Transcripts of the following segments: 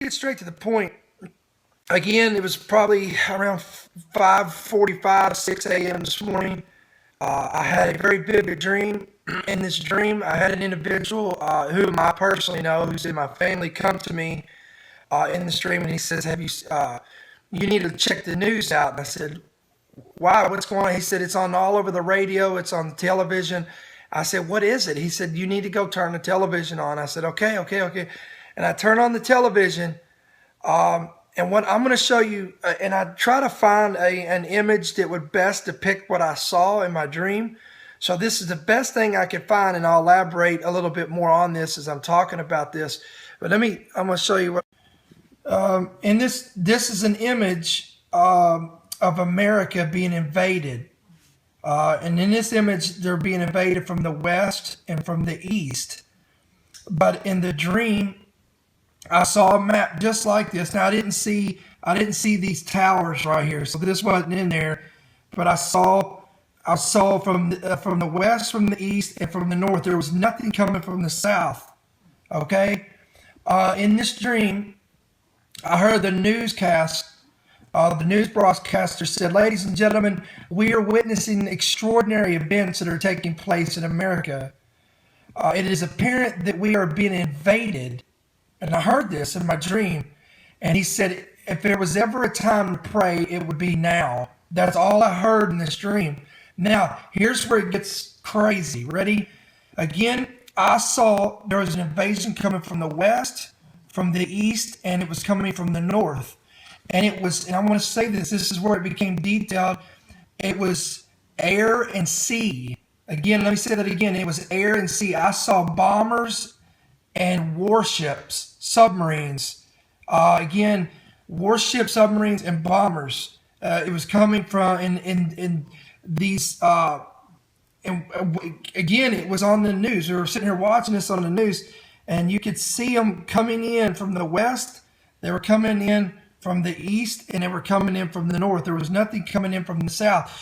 get straight to the point. Again, it was probably around 5:45, 6 a.m. this morning. I had a very vivid dream. In this dream, I had an individual whom I personally know, who's in my family, come to me in this dream, and he says, "Have you? You need to check the news out." And I said, "Why? What's going on?" He said, "It's on all over the radio. It's on the television." I said, "What is it?" He said, "You need to go turn the television on." I said, "Okay, okay, okay." And I turn on the television. And what I'm going to show you, and I try to find an image that would best depict what I saw in my dream. So this is the best thing I could find, and I'll elaborate a little bit more on this as I'm talking about this. But I'm going to show you what. And this is an image of America being invaded. And in this image, they're being invaded from the west and from the east. But in the dream, I saw a map just like this. Now I didn't see these towers right here, so this wasn't in there. But I saw from the west, from the east, and from the north. There was nothing coming from the south. Okay, in this dream, I heard the newscast. The news broadcaster said, "Ladies and gentlemen, we are witnessing extraordinary events that are taking place in America. It is apparent that we are being invaded." And I heard this in my dream. And he said, if there was ever a time to pray, it would be now. That's all I heard in this dream. Now, here's where it gets crazy. Ready? Again, I saw there was an invasion coming from the west, from the east, and it was coming from the north. And it was, and I want to say this is where it became detailed. It was air and sea. Again, let me say that again. It was air and sea. I saw bombers and warships, submarines. Again, warships, submarines, and bombers. It was coming from in these. And again, it was on the news. We were sitting here watching this on the news, and you could see them coming in from the west. They were coming in from the east, and they were coming in from the north. There was nothing coming in from the south.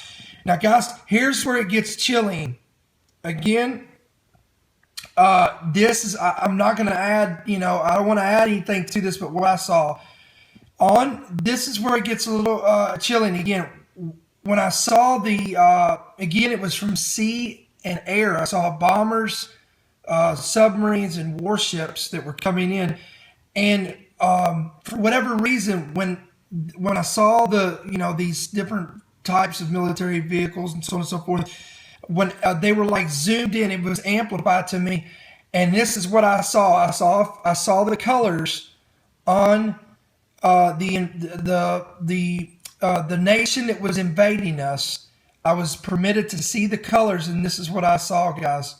Now, guys, here's where it gets chilling. Again, this is, I'm not going to add, I don't want to add anything to this, but what I saw this is where it gets a little chilling. Again, when I saw again, it was from sea and air. I saw bombers, submarines, and warships that were coming in. And for whatever reason, when I saw these different types of military vehicles and so on and so forth, when they were like zoomed in, it was amplified to me, and this is what I saw. I saw the colors on the nation that was invading us. I was permitted to see the colors, and this is what I saw, guys.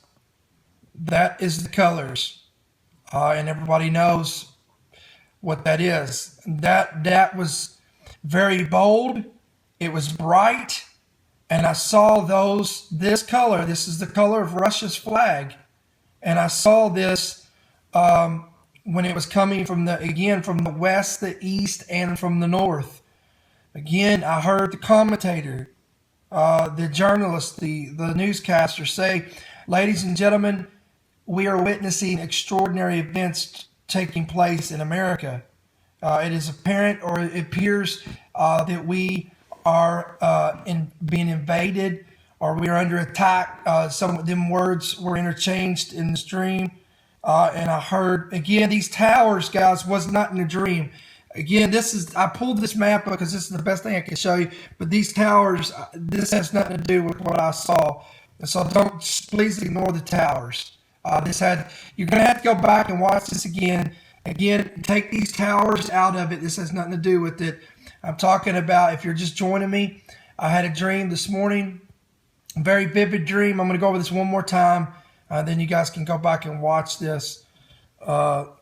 That is the colors, and everybody knows what that is. That was very bold. It was bright. And I saw this color. This is the color of Russia's flag. And I saw this when it was coming from the west, the east, and from the north. Again, I heard the commentator, the journalist, the newscaster say, "Ladies and gentlemen, we are witnessing extraordinary events taking place in America. It is apparent, or it appears that we are being invaded, or we are under attack." Some of them words were interchanged in this dream. And I heard, again, these towers, guys, was not in a dream. Again, I pulled this map up because this is the best thing I can show you. But these towers, this has nothing to do with what I saw. So please ignore the towers. You're going to have to go back and watch this again. Again, take these towers out of it. This has nothing to do with it. I'm talking about, if you're just joining me, I had a dream this morning, a very vivid dream. I'm going to go over this one more time, then you guys can go back and watch this. So,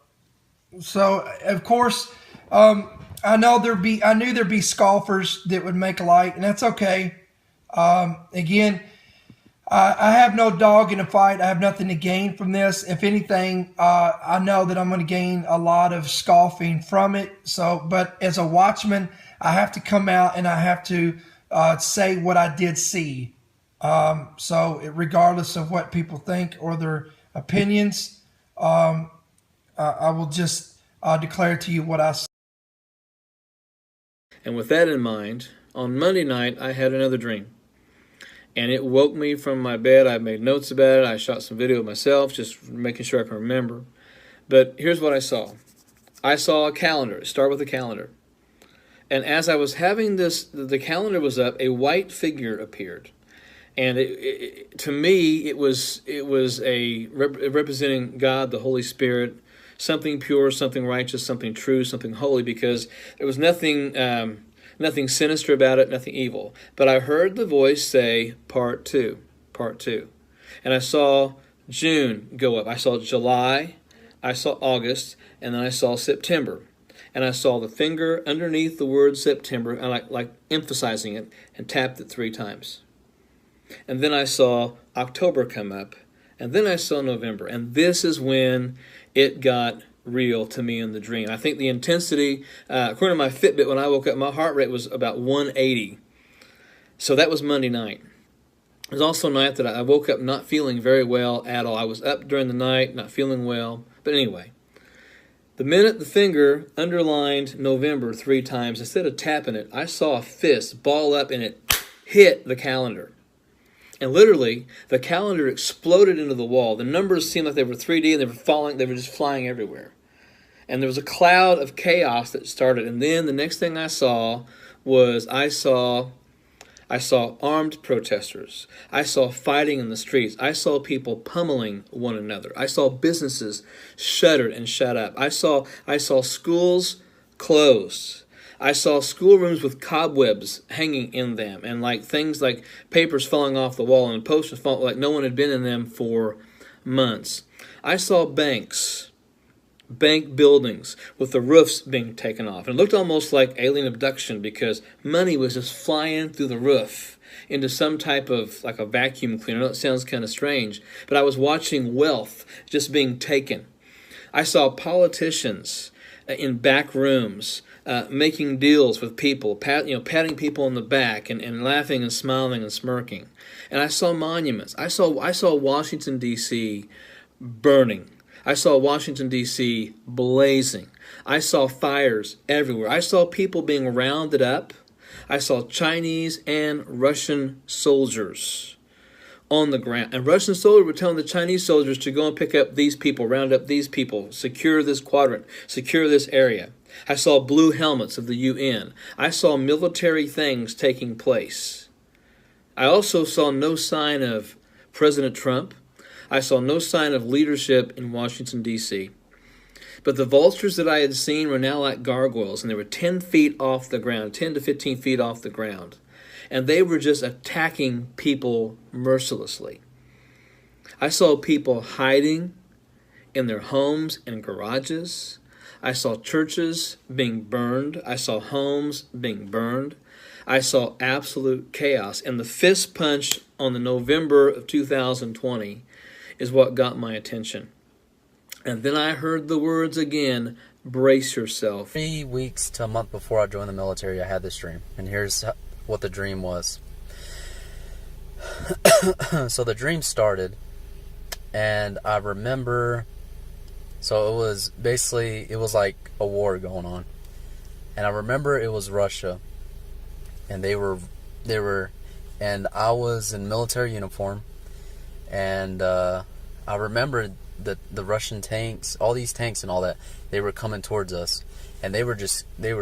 of course, I knew there'd be scoffers that would make light, and that's okay. Again, I have no dog in the fight. I have nothing to gain from this. If anything, I know that I'm going to gain a lot of scoffing from it. So, but as a watchman, I have to come out and I have to say what I did see. So regardless of what people think or their opinions, I will just declare to you what I see. And with that in mind, on Monday night, I had another dream. And it woke me from my bed. I made notes about it. I shot some video of myself, just making sure I can remember. But here's what I saw. I saw a calendar. Start with a calendar. And as I was having this, the calendar was up, a white figure appeared. And to me, it was representing God, the Holy Spirit, something pure, something righteous, something true, something holy, because there was nothing sinister about it, nothing evil. But I heard the voice say, part two, part two. And I saw June go up. I saw July, I saw August, and then I saw September. And I saw the finger underneath the word September, and like emphasizing it, and tapped it 3 times. And then I saw October come up, and then I saw November. And this is when it got real to me in the dream. I think the intensity, according to my Fitbit, when I woke up, my heart rate was about 180. So that was Monday night. It was also a night that I woke up not feeling very well at all. I was up during the night, not feeling well. But anyway, the minute the finger underlined November 3 times, instead of tapping it, I saw a fist ball up and it hit the calendar. And literally, the calendar exploded into the wall. The numbers seemed like they were 3D and they were just flying everywhere. And there was a cloud of chaos that started. And then the next thing I saw was I saw armed protesters. I saw fighting in the streets. I saw people pummeling one another. I saw businesses shuttered and shut up. I saw schools closed. I saw schoolrooms with cobwebs hanging in them, and like things like papers falling off the wall and posters falling, like no one had been in them for months. I saw bank buildings with the roofs being taken off. And it looked almost like alien abduction, because money was just flying through the roof into some type of like a vacuum cleaner. I know it sounds kind of strange, but I was watching wealth just being taken. I saw politicians in back rooms making deals with people, patting people on the back and laughing and smiling and smirking. And I saw monuments. I saw Washington, D.C. burning. I saw Washington, D.C. blazing. I saw fires everywhere. I saw people being rounded up. I saw Chinese and Russian soldiers on the ground. And Russian soldiers were telling the Chinese soldiers to go and pick up these people, round up these people, secure this quadrant, secure this area. I saw blue helmets of the UN. I saw military things taking place. I also saw no sign of President Trump. I saw no sign of leadership in Washington, D.C. But the vultures that I had seen were now like gargoyles, and they were 10 feet off the ground, 10 to 15 feet off the ground. And they were just attacking people mercilessly. I saw people hiding in their homes and garages. I saw churches being burned. I saw homes being burned. I saw absolute chaos. And the fist punch on the November of 2020 is what got my attention. And then I heard the words again, brace yourself. 3 weeks to a month before I joined the military, I had this dream. And here's what the dream was. So the dream started, and I remember, so it was like a war going on. And I remember it was Russia, and they were, and I was in military uniform, and I remember the Russian tanks, all these tanks and all that, they were coming towards us. And they were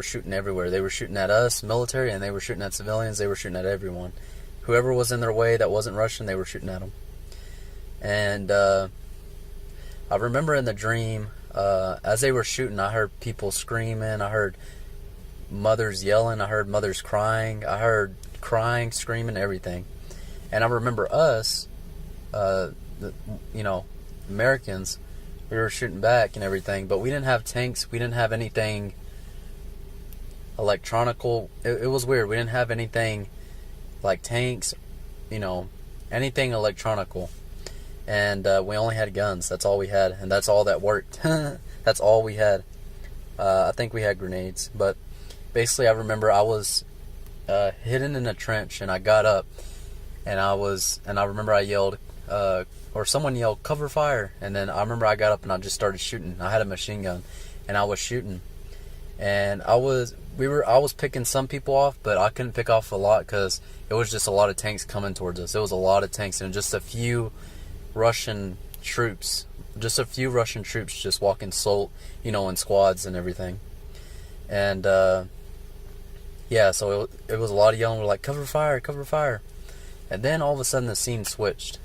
shooting everywhere. They were shooting at us, military, and they were shooting at civilians. They were shooting at everyone. Whoever was in their way that wasn't Russian, they were shooting at them. And I remember in the dream, as they were shooting, I heard people screaming. I heard mothers yelling. I heard mothers crying. I heard crying, screaming, everything. And I remember us, Americans, we were shooting back and everything, but we didn't have tanks. We didn't have anything electronical. It was weird. We didn't have anything like tanks, anything electronical. And we only had guns. That's all we had, and that's all that worked. That's all we had. I think we had grenades, but basically I remember I was hidden in a trench, and I got up, and I remember I yelled, or someone yelled, cover fire. And then I remember I got up and I just started shooting. I had a machine gun, and I was shooting, and I was picking some people off, but I couldn't pick off a lot because it was just a lot of tanks coming towards us. It was a lot of tanks and just a few Russian troops, just walking slow, in squads and everything. And yeah, so it was a lot of yelling. We're like, cover fire, cover fire. And then all of a sudden the scene switched.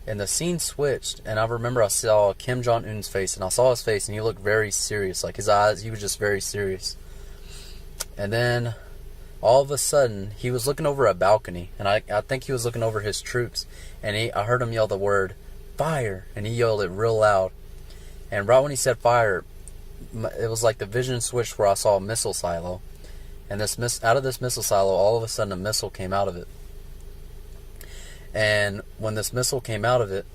And I remember I saw Kim Jong-un's face, and I saw his face, and he looked very serious. Like his eyes, he was just very serious. And then all of a sudden, he was looking over a balcony, and I think he was looking over his troops, and I heard him yell the word, fire, and he yelled it real loud. And right when he said fire, it was like the vision switched where I saw a missile silo. And out of this missile silo, all of a sudden a missile came out of it. And when this missile came out of it,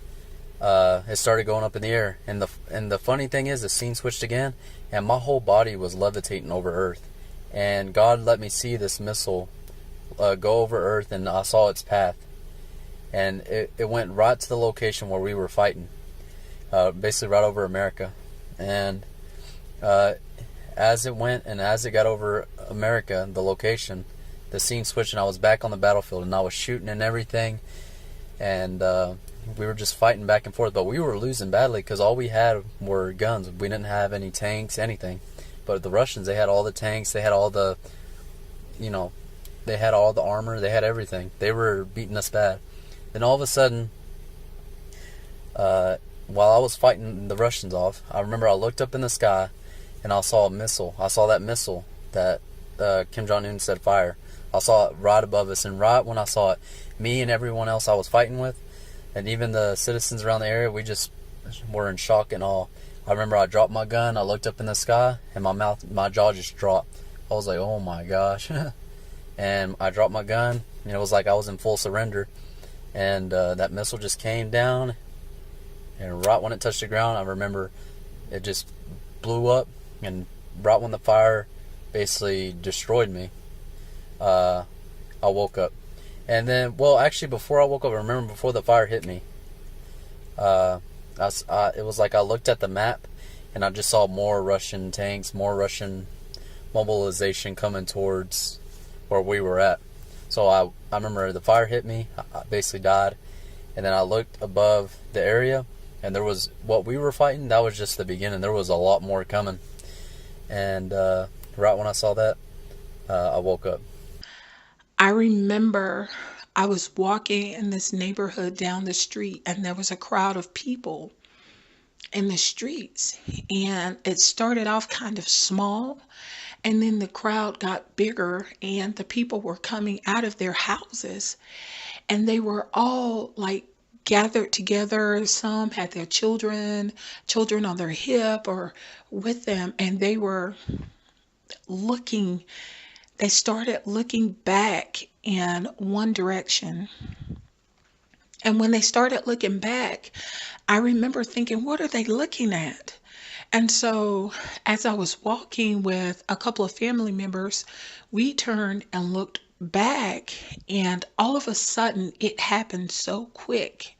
it started going up in the air. And the funny thing is, the scene switched again, and my whole body was levitating over Earth. And God let me see this missile go over Earth, and I saw its path. And it went right to the location where we were fighting, basically right over America. And as it went and as it got over America, the location, the scene switched, and I was back on the battlefield, and I was shooting and everything. And we were just fighting back and forth, but we were losing badly because all we had were guns. We didn't have any tanks, anything. But the Russians, they had all the tanks, they had all the, they had all the armor, they had everything. They were beating us bad. Then all of a sudden, while I was fighting the Russians off, I remember I looked up in the sky and I saw a missile. I saw that missile that Kim Jong-un said fire. I saw it right above us, and right when I saw it, me and everyone else I was fighting with, and even the citizens around the area, we just were in shock and awe. I remember I dropped my gun, I looked up in the sky, and my jaw just dropped. I was like, oh my gosh. And I dropped my gun, and it was like I was in full surrender. And that missile just came down, and right when it touched the ground, I remember it just blew up, and right when the fire basically destroyed me, I woke up. And then, actually before I woke up, I remember before the fire hit me, it was like I looked at the map and I just saw more Russian tanks, more Russian mobilization coming towards where we were at. So I remember the fire hit me, I basically died, and then I looked above the area, and there was what we were fighting. That was just the beginning. There was a lot more coming. And right when I saw that, I woke up. I remember I was walking in this neighborhood down the street, and there was a crowd of people in the streets. And it started off kind of small, and then the crowd got bigger, and the people were coming out of their houses, and they were all like gathered together. Some had their children on their hip or with them, and they were looking. They started looking back in one direction. And when they started looking back, I remember thinking, what are they looking at? And so as I was walking with a couple of family members, we turned and looked back, and all of a sudden it happened so quick.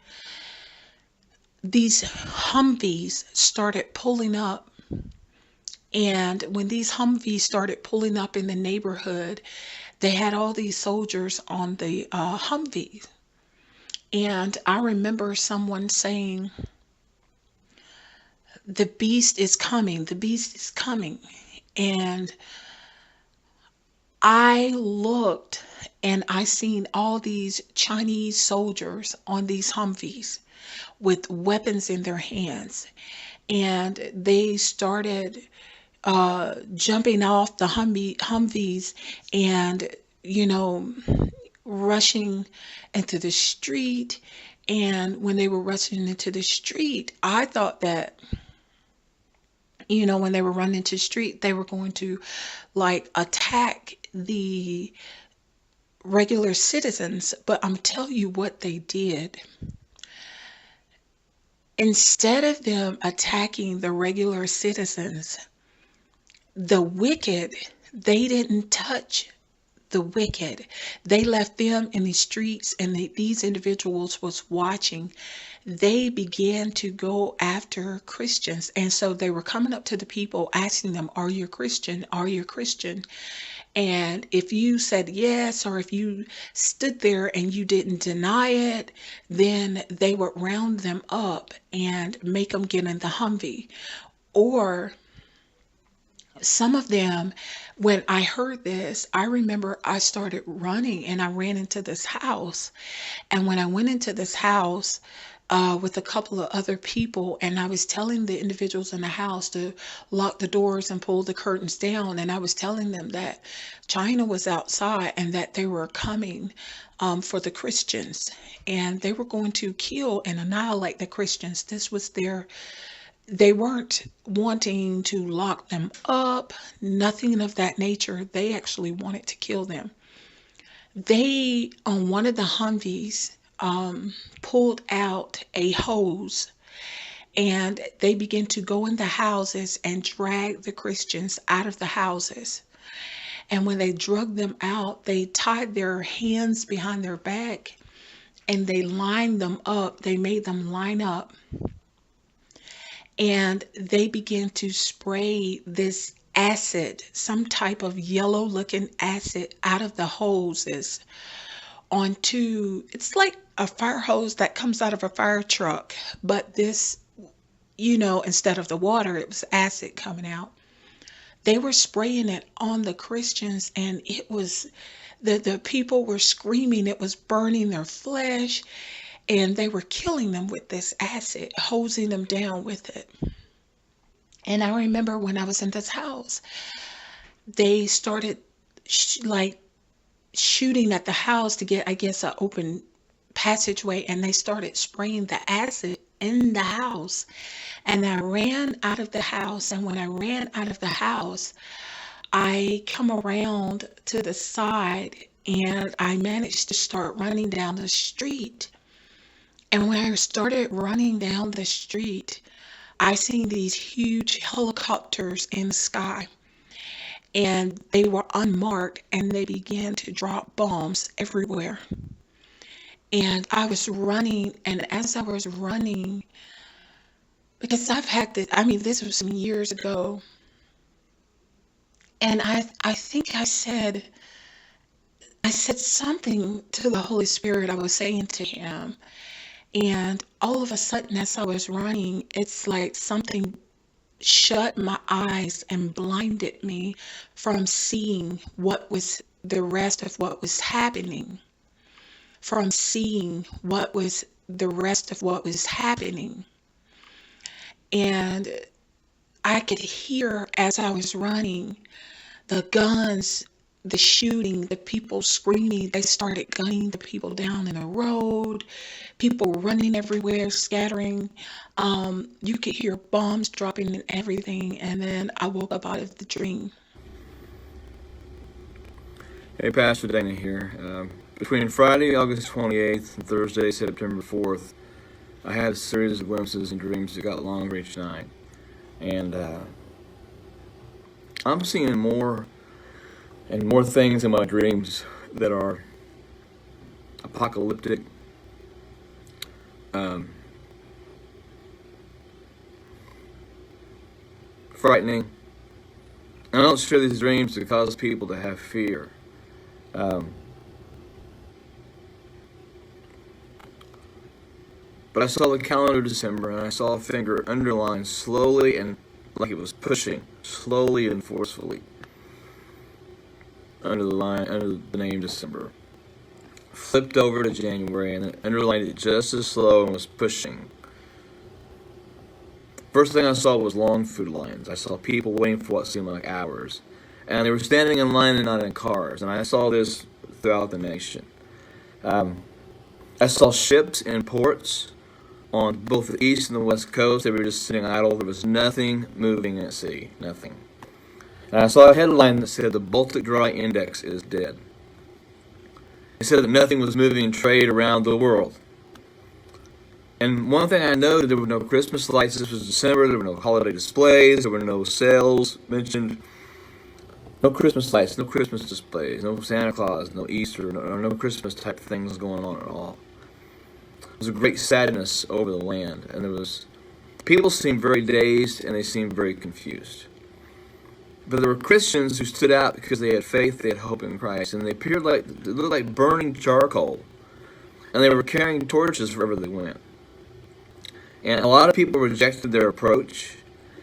These Humvees started pulling up. And when these Humvees started pulling up in the neighborhood, they had all these soldiers on the Humvees. And I remember someone saying, the beast is coming, the beast is coming. And I looked and I seen all these Chinese soldiers on these Humvees with weapons in their hands. And they started jumping off the Humvees and, rushing into the street. And when they were rushing into the street, I thought that, when they were running into the street, they were going to like attack the regular citizens. But I'm telling you what they did. Instead of them attacking the regular citizens, the wicked, they didn't touch the wicked. They left them in the streets, and these individuals was watching they began to go after Christians. And so they were coming up to the people asking them, "Are you a Christian? Are you a Christian?" And if you said yes, or if you stood there and you didn't deny it, then they would round them up and make them get in the Humvee. Or some of them, when I heard this, I remember I started running and I ran into this house. And when I went into this house, with a couple of other people, and I was telling the individuals in the house to lock the doors and pull the curtains down. And I was telling them that China was outside and that they were coming for the Christians, and they were going to kill and annihilate the Christians. This was they weren't wanting to lock them up, nothing of that nature. They actually wanted to kill them. They, on one of the Humvees, pulled out a hose, and they began to go in the houses and drag the Christians out of the houses. And when they drug them out, they tied their hands behind their back and they lined them up. They made them line up, and they began to spray this acid, some type of yellow looking acid, out of the hoses onto, it's like a fire hose that comes out of a fire truck, but this, instead of the water, it was acid coming out. They were spraying it on the Christians, and it was, the people were screaming. It was burning their flesh, and they were killing them with this acid, hosing them down with it. And I remember when I was in this house, they started shooting at the house to get, I guess, an open passageway, and they started spraying the acid in the house. And I ran out of the house, and when I ran out of the house, I come around to the side and I managed to start running down the street. And when I started running down the street, I seen these huge helicopters in the sky, and they were unmarked, and they began to drop bombs everywhere. And I was running, and as I was running, because I've had this, this was some years ago, and I think I said something to the Holy Spirit. I was saying to him, and all of a sudden, as I was running, it's like something shut my eyes and blinded me from seeing what was the rest of what was happening. From seeing what was the rest of what was happening. And I could hear, as I was running, the guns, the shooting, the people screaming. They started gunning the people down in the road, people running everywhere, scattering. You could hear bombs dropping and everything. And then I woke up out of the dream. Hey, Pastor Dana here. Between Friday, August 28th, and Thursday, September 4th, I had a series of glimpses and dreams that got longer each night. And I'm seeing more and more things in my dreams that are apocalyptic, frightening. I don't share these dreams to cause people to have fear. But I saw the calendar of December, and I saw a finger underlined slowly and like it was pushing, slowly and forcefully, under the name December. Flipped over to January and underlined it just as slow and was pushing. First thing I saw was long food lines. I saw people waiting for what seemed like hours. And they were standing in line and not in cars. And I saw this throughout the nation. I saw ships in ports on both the east and the west coast. They were just sitting idle. There was nothing moving at sea. Nothing. And I saw a headline that said the Baltic Dry Index is dead. It said that nothing was moving in trade around the world. And one thing I know, that there were no Christmas lights. This was December. There were no holiday displays. There were no sales mentioned. No Christmas lights, no Christmas displays, no Santa Claus, no Easter, no Christmas type things going on at all. There was a great sadness over the land, and people seemed very dazed and they seemed very confused. But there were Christians who stood out because they had faith, they had hope in Christ, and they looked like burning charcoal, and they were carrying torches wherever they went. And a lot of people rejected their approach,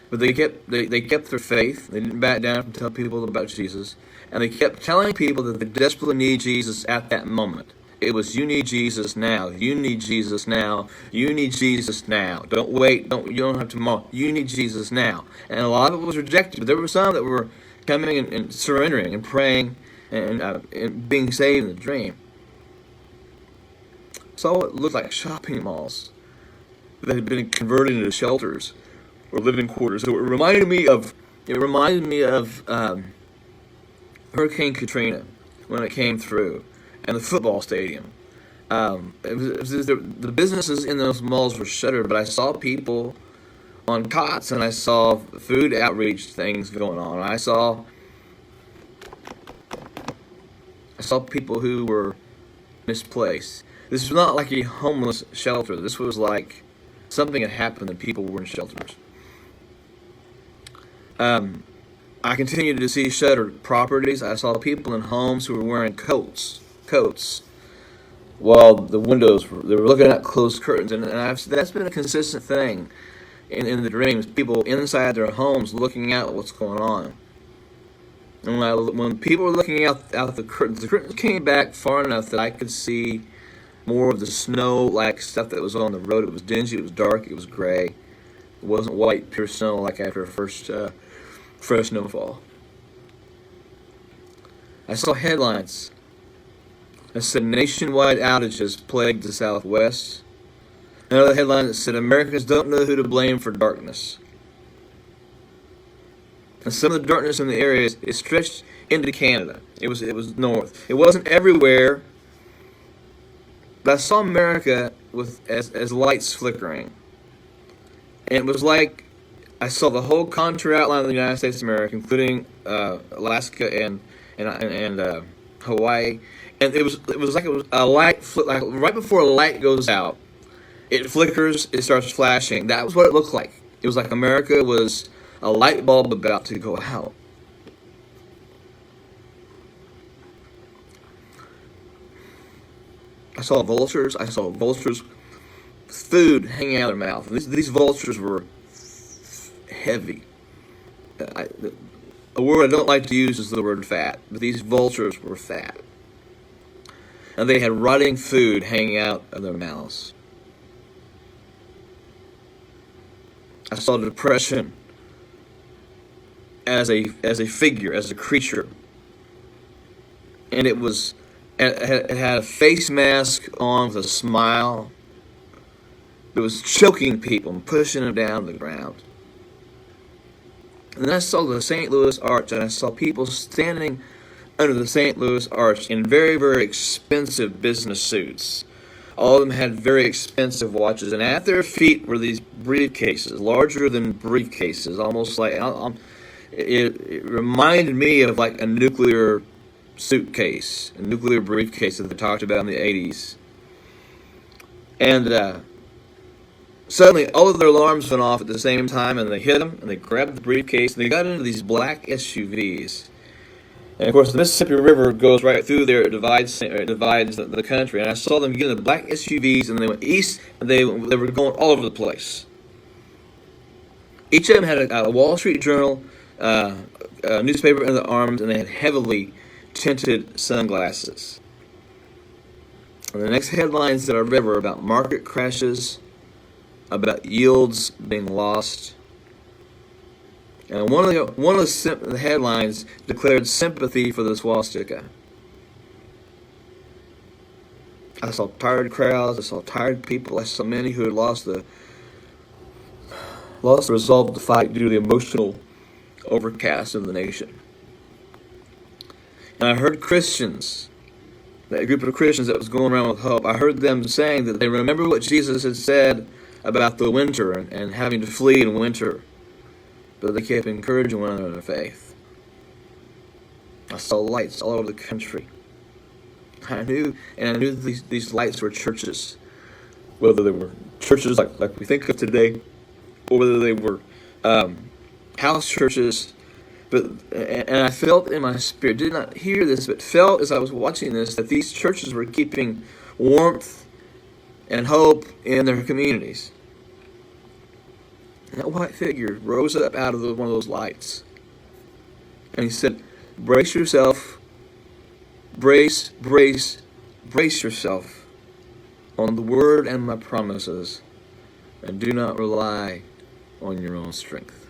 but they kept their faith. They didn't back down from telling people about Jesus, and they kept telling people that they desperately need Jesus at that moment. It was, you need Jesus now. You need Jesus now. You need Jesus now. Don't wait. You don't have tomorrow. You need Jesus now. And a lot of it was rejected, but there were some that were coming and surrendering and praying and being saved in the dream. So it looked like shopping malls that had been converted into shelters or living quarters. So it reminded me of Hurricane Katrina when it came through, and the football stadium. The businesses in those malls were shuttered, but I saw people on cots, and I saw food outreach things going on. I saw people who were misplaced. This was not like a homeless shelter. This was like something had happened and people were in shelters. I continued to see shuttered properties. I saw people in homes who were wearing coats, while the windows they were looking at closed curtains, and that's been a consistent thing in the dreams. People inside their homes looking out at what's going on. And when people were looking out the curtains came back far enough that I could see more of the snow-like stuff that was on the road. It was dingy, it was dark, it was gray. It wasn't white, pure snow like after a first fresh snowfall. I saw headlines that said nationwide outages plagued the Southwest. Another headline that said Americans don't know who to blame for darkness. And some of the darkness in the area is stretched into Canada. It was north. It wasn't everywhere, but I saw America as lights flickering. And it was like I saw the whole contour outline of the United States of America, including Alaska and Hawaii. And it was like a light like right before a light goes out, it flickers, it starts flashing. That was what it looked like. It was like America was a light bulb about to go out. I saw vultures. Food hanging out of their mouth. These vultures were heavy. A word I don't like to use is the word fat, but these vultures were fat. And they had rotting food hanging out of their mouths. I saw depression as a figure, as a creature. And it had a face mask on with a smile. It was choking people and pushing them down to the ground. And then I saw the St. Louis Arch, and I saw people standing under the St. Louis Arch in very, very expensive business suits. All of them had very expensive watches, and at their feet were these briefcases, larger than briefcases, almost like it reminded me of like a nuclear suitcase, a nuclear briefcase that they talked about in the 80s. And suddenly, all of their alarms went off at the same time, and they hit them, and they grabbed the briefcase, and they got into these black SUVs. And of course, the Mississippi River goes right through there. It divides the country. And I saw them get in the black SUVs, and they went east, and they were going all over the place. Each of them had a Wall Street Journal newspaper in their arms, and they had heavily tinted sunglasses. And the next headlines that I read were about market crashes, about yields being lost. And one of the headlines declared sympathy for the swastika. I saw tired crowds. I saw tired people. I saw many who had lost the resolve to fight due to the emotional overcast of the nation. And I heard Christians, that group of Christians that was going around with hope, I heard them saying that they remember what Jesus had said about the winter and having to flee in winter. But they kept encouraging one another in their faith. I saw lights all over the country. I knew these lights were churches. whether they were churches like we think of today, or whether they were house churches. But and I felt in my spirit, did not hear this, but felt as I was watching this, that these churches were keeping warmth and hope in their communities. And that white figure rose up out of one of those lights. And he said, brace yourself, brace yourself on the word and my promises, and do not rely on your own strength.